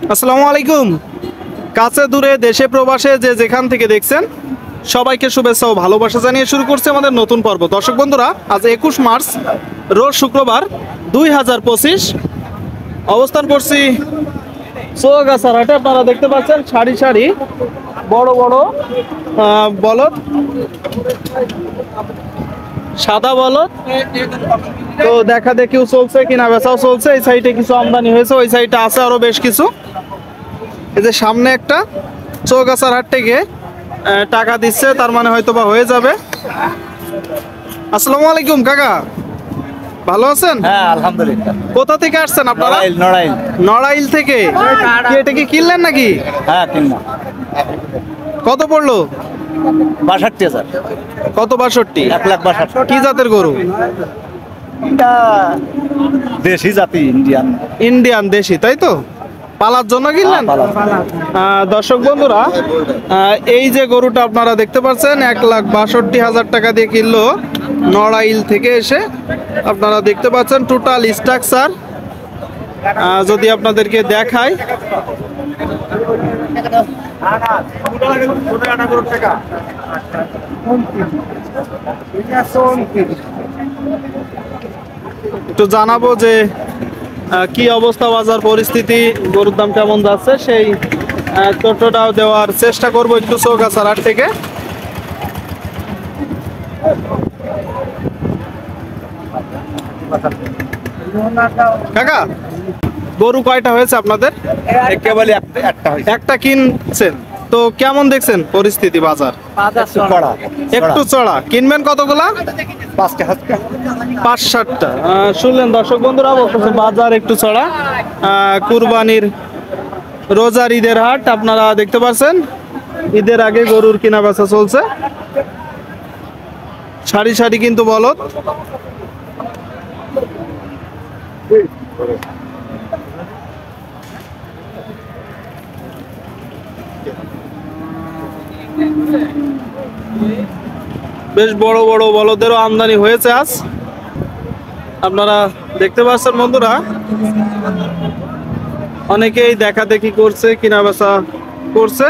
আসসালামু আলাইকুম। কাছে দূরে দেশে প্রবাসে যে যেখান থেকে দেখছেন সবাইকে শুভেচ্ছা ও ভালোবাসা জানিয়ে শুরু করছে আমাদের নতুন পর্ব। দর্শক বন্ধুরা, আজ 21 মার্চ রোজ শুক্রবার 2025 অবস্থান করছি চৌগাছার হাটে। আপনারা দেখতে পাচ্ছেন সারি সারি বড় বড় বলদ, সাদা বলদ। তো দেখা দেখিও চলছে, কিনা বেচাও চলছে। এই সাইডে কিছু আমদানি হয়েছে, ওই সাইডে আছে আরো বেশ কিছু। এই যে সামনে একটা চৌগাছার হাট থেকে টাকা দিচ্ছে, তার মানে হয়তো বা হয়ে যাবে। আসসালামু আলাইকুম কাকা, ভালো আছেন? হ্যাঁ আলহামদুলিল্লাহ। কোথা থেকে আসছেন আপনারা? নড়াইল। নড়াইল থেকে। কি এটা কি কিনলেন নাকি? হ্যাঁ কিনলাম। কত পড়লো? ৬২,০০০। কত? ৬২? ১,৬২,০০০। কি জাতের গরু? এটা দেশি জাতি, ইন্ডিয়ান। ইন্ডিয়ান দেশি, তাই তো? পালার জন্য কিনলেন? দর্শক বন্ধুরা, এই যে গরুটা আপনারা দেখতে পাচ্ছেন ১,৬২,০০০ টাকা দিয়ে কিনলো নড়াইল থেকে এসে। আপনারা দেখতে পাচ্ছেন টোটাল স্ট্রাকচার যদি আপনাদেরকে দেখাই। একটু জানাবো যে কি অবস্থা, বাজার পরিস্থিতি, গরুর দাম কেমন যাচ্ছে, সেই তথ্যটাও দেওয়ার চেষ্টা করব একটু চৌগাছার হাট থেকে। কাকা, গরু কয়টা হয়েছে আপনাদের? একেবারে একটা কিনছেন তো কেমন দেখছেন পরিস্থিতি বাজার? একটু চড়া। কিনবেন কতগুলা? ৫-৭টা। শুনলেন দর্শক বন্ধুরা, বলতেছে বাজার একটু চড়া। কুরবানির রোজার ঈদের হাট আপনারা দেখতে পাচ্ছেন। ঈদের আগে গরুর কিনা বেচা চলছে। সারি সারি কিন্তু বলদ। বেশ বড় বড় বলদেরও আমদানি হয়েছে আজ। আপনারা দেখতে পাচ্ছেন বন্ধুরা, অনেকেই দেখা দেখি করছে, কিনা বেচা করছে।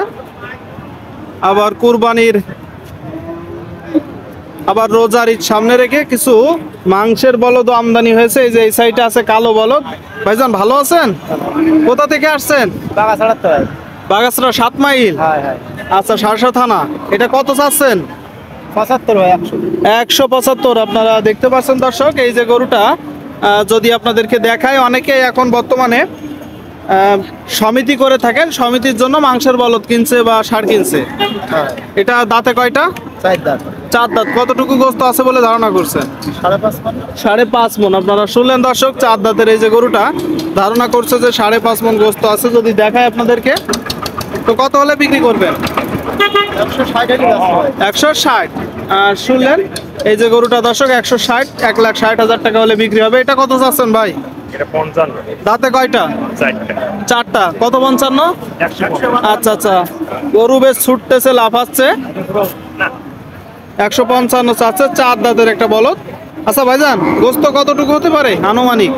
আবার কুরবানির, আবার রোজার ঈদ সামনে রেখে কিছু মাংসের বলদ আমদানি হয়েছে। এই যে এই সাইডে আছে কালো বলদ। ভাইজান ভালো আছেন? কোথা থেকে আসছেন? বাগাছড়া ৭ মাইল। আচ্ছা, সারসা থানা। এটা কত চাচ্ছেন? ১৭৫। আপনারা দেখতে পাচ্ছেন দর্শক, এই যে গরুটা যদি আপনাদেরকে দেখায়, অনেকে এখন বর্তমানে সমিতি করে থাকেন, সমিতির জন্য মাংসের বলদ কিনছে বা ষাঁড় কিনছে। এটা দাঁতে কয়টা? 4 দাঁত। কতটুকু গোস্ত আছে বলে ধারণা করছেন? ৫.৫ মণ। আপনারা শুনলেন দর্শক, 4 দাঁতের এই যে গরুটা ধারণা করছে যে 5.৫ মণ গোস্ত আছে। যদি দেখায় আপনাদেরকে, তো কত হলে বিক্রি করবেন? ১৬০। শুনলেন, এই যে গরুটা দর্শক ১৬০, ১,৬০,০০০ টাকা হলে বিক্রি হবে। এটা কত চাচ্ছেন ভাই? দাঁতে কয়টা? 4টা। কত? ৫৫। আচ্ছা আচ্ছা, গরু বেশ ছুটতেছে, লাফাচ্ছে। ১৫৫ চাচ্ছে, 4 দাঁতের একটা বলদ। আচ্ছা ভাইজান, গোস্ত কতটুকু হতে পারে আনুমানিক?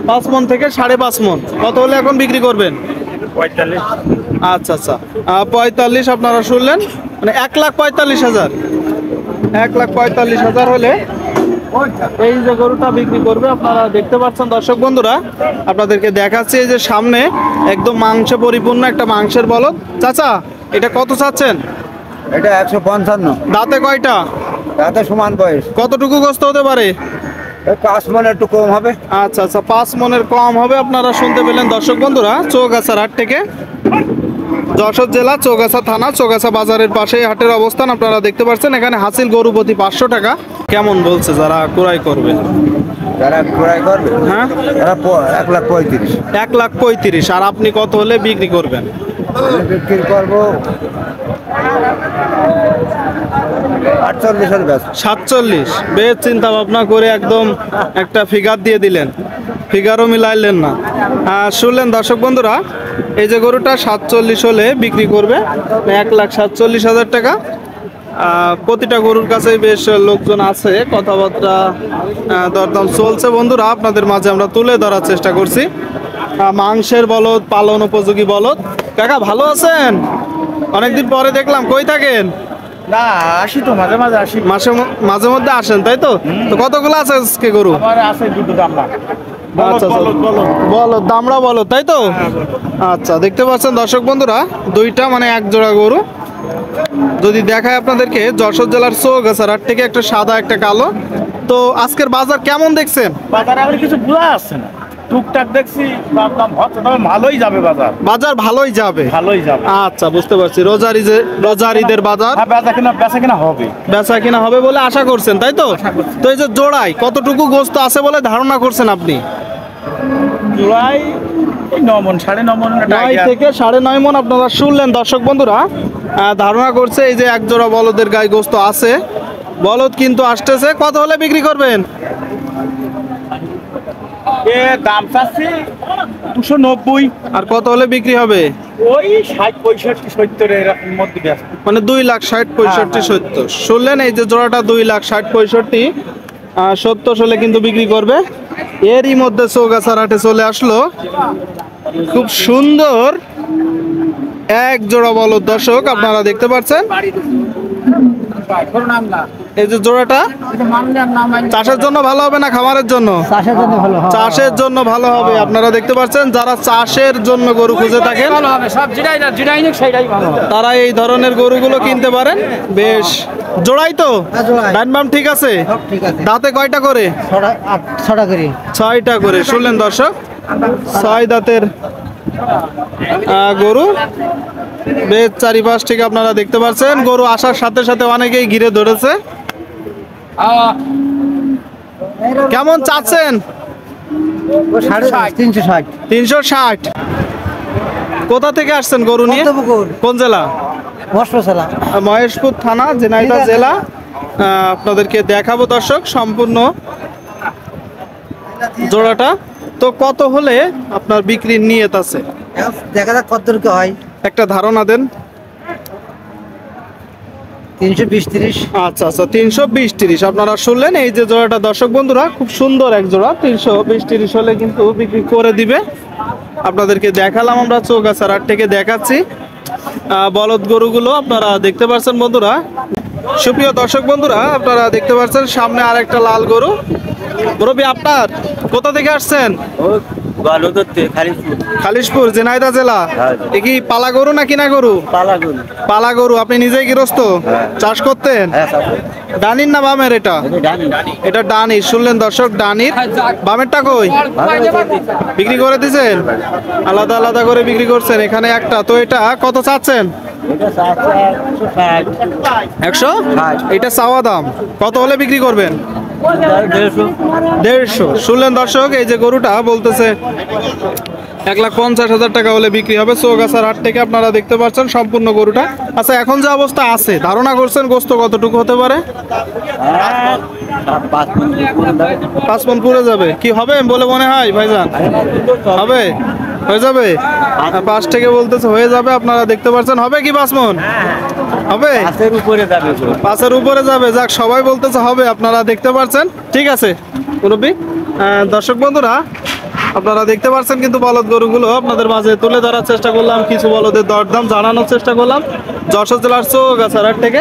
৫ মণ থেকে 5.৫ মণ। কত হলে এখন বিক্রি করবেন? ৪৫। আচ্ছা আচ্ছা, ৪৫ আপনারা শুনলেন, মানে ১,৪৫,০০০। ১,৪৫,০০০ হলে এই যে গরুটা বিক্রি করবে। আপনারা দেখতে পাচ্ছেন দর্শক বন্ধুরা, আপনাদেরকে দেখাচ্ছি এই যে সামনে একদম মাংস পরিপূর্ণ একটা মাংসের বলদ। চাচা, এটা কত চাচ্ছেন? এটা ১৫৫। দাঁতে কয়টা? দাঁতে সমান বয়স। কতটুকু গোস্ত হতে পারে? ৫ মণ একটু কম হবে। আচ্ছা আচ্ছা, ৫ মণের কম হবে। আপনারা শুনতে পেলেন দর্শক বন্ধুরা, চৌগাছার হাট থেকে, যশোর জেলা চৌগাছা থানা, চৌগাছা বাজারের পাশে হাটের অবস্থান। আপনারা দেখতে পাচ্ছেন এখানে হাসিল গরু প্রতি ৫০০ টাকা। কেমন বলছে যারা ক্রয় করবে? যারা ক্রয় করবে, হ্যাঁ, তারা ১,৩৫,০০০। ১,৩৫,০০০। আর আপনি কত হলে বিক্রি করবেন? বিক্রি করবো ৪৭। বেশ চিন্তা ভাবনা করে একদম একটা ফিগার দিয়ে দিলেন, ফিগারও মিলাইলেন না। শুনলেন দর্শক বন্ধুরা, এই যে গরুটা ৪৭ হলে বিক্রি করবে, ১,৪৭,০০০ টাকা। প্রতিটা গরুর কাছেই বেশ লোকজন আছে, কথাবার্তা দরদাম চলছে বন্ধুরা, আপনাদের মাঝে আমরা তুলে ধরার চেষ্টা করছি। মাংসের বলদ, পালন উপযোগী বলদ। কাকা ভালো আছেন? অনেকদিন পরে দেখলাম, কই থাকেন? না আসি তো মাঝে মাঝে আসি। মাঝে মধ্যে আসেন তাই তো? তো কতগুলো আছে আজকে গরু? আমার আছে দুটো দামলা। আচ্ছা বলদ, দামড়া বলদ তাই তো? আচ্ছা, দেখতে পাচ্ছেন দর্শক বন্ধুরা, দুইটা মানে এক জোড়া গরু। যদি দেখায় আপনাদেরকে, যশোর জেলার চৌগাছার হাট থেকে একটা সাদা একটা কালো। তো আজকের বাজার কেমন দেখছেন? বাজারে আমার কিছু বোঝা আসছে না, টুকটাক দেখছি ভাবলাম হচ্ছে তবে ভালোই যাবে বাজার। বাজার ভালোই যাবে। ভালোই যাবে। আচ্ছা, বুঝতে পারছি। রোজার ঈদের বাজার হ্যাঁ, বেচা কিনা হবে। বেচা কিনা হবে বলে আশা করছেন তাই তো? তো এই যে জোড়ায় কতটুকু গোস্ত আছে বলে ধারণা করছেন আপনি? জোড়াই এই 9 মণ, 9.5 মণ। 9 থেকে 9.5 মণ আপনারা শুনলেন দর্শক বন্ধুরা। ধারণা করছে এই যে এক জোড়া বলদের গায়ে গোস্ত আছে। বলদ কিন্তু আসতেছে। কত হলে বিক্রি করবেন? এ দাম চাচ্ছি 290। আর কত হলে বিক্রি হবে? ওই 60, 65, 70 এরকম মধ্যে ব্যস্ত। মানে 2,60,000, 65, 70 শুনলেন? এই যে জোড়াটা 2,60,000, 65, 70 হলে কিন্তু বিক্রি করবে। এরই মধ্যে চৌগাছার হাটে চলে আসলো খুব সুন্দর এক জোড়া বলদ। দর্শক আপনারা দেখতে পাচ্ছেন এই যে জোড়াটা চাষের জন্য ভালো হবে না খামারের জন্য? চাষের জন্য ভালো হবে। আপনারা দেখতে পাচ্ছেন, যারা চাষের জন্য গরু খুঁজে থাকেন তারা এই ধরনের গরুগুলো কিনতে পারেন। বেশ জোড়াই তো? ডান বাম ঠিক আছে? দাঁতে কয়টা করে? 6টা করে। শুনলেন দর্শক, 6 দাঁতের গরু। বেশ চারিপাশ থেকে আপনারা দেখতে পাচ্ছেন, গরু আসার সাথে সাথে অনেকেই ঘিরে ধরেছে। কেমন চাচ্ছেন? 360। কোথা থেকে আসছেন গরু নিয়ে? কোন জেলা? মহেশপুর থানা, ঝিনাইদহ জেলা। আপনাদেরকে দেখাবো দর্শক সম্পূর্ণ জোড়াটা। তো কত হলে আপনার বিক্রির নিয়ত আছে? দেখা যাক কত দূর হয়। একটা ধারণা দেন। 320-30। আচ্ছা 320-30 আপনারা শুনলেন। এই যে জোড়াটা দর্শক বন্ধুরা, খুব সুন্দর এক জোড়া। 320-30 হলে কিন্তু বিক্রি করে দিবে। আপনাদেরকে দেখালাম, আমরা চৌগাছার হাট থেকে দেখাচ্ছি বলদ গরুগুলো। আপনারা দেখতে পাচ্ছেন বন্ধুরা, সুপ্রিয় দর্শক বন্ধুরা, আপনারা দেখতে পাচ্ছেন সামনে আর একটা লাল গরু। মুরব্বী আপনার কোথা থেকে আসছেন? খালিশপুর, ঝিনাইদহ জেলা। এ কি পালা গরু না কিনা গরু? পালা গরু। আপনি নিজেই গৃহস্থ? চাষ করতেন? ডানির না বামের? এটা ডানির। শুনলেন দর্শক, ডানির। বামেরটা কই? বিক্রি করে দিয়েছেন? আলাদা আলাদা করে বিক্রি করছেন। এখানে একটা। তো এটা কত চাচ্ছেন? 100। এটা চাওয়া দাম। কত হলে বিক্রি করবেন? 150। শুনলেন দর্শক, এই যে গরুটা বলতেছে 1,50,000 টাকা হলে বিক্রি হবে। চৌগাছার হাট থেকে আপনারা দেখতে পাচ্ছেন সম্পূর্ণ গরুটা। আচ্ছা, এখন যে অবস্থা আছে, ধারণা করছেন গোস্ত কতটুকু হতে পারে? 5 মণ পুরে যাবে। কি হবে বলে মনে হয় ভাইজান? হবে? হয়ে যাবে? 5 থেকে বলতেছে হয়ে যাবে। আপনারা দেখতে পাচ্ছেন, হবে কি 5 মণ? হবে? 5-এর উপরে যাবে। যাক, সবাই বলতেছে হবে। আপনারা দেখতে পাচ্ছেন। ঠিক আছে মুরব্বী। দর্শক বন্ধুরা, আপনারা দেখতে পাচ্ছেন কিন্তু বলদ গরুগুলো আপনাদের মাঝে তুলে ধরার চেষ্টা করলাম। কিছু বলদের দরদাম জানানোর চেষ্টা করলাম যশোর জেলার চৌগাছার হাট থেকে।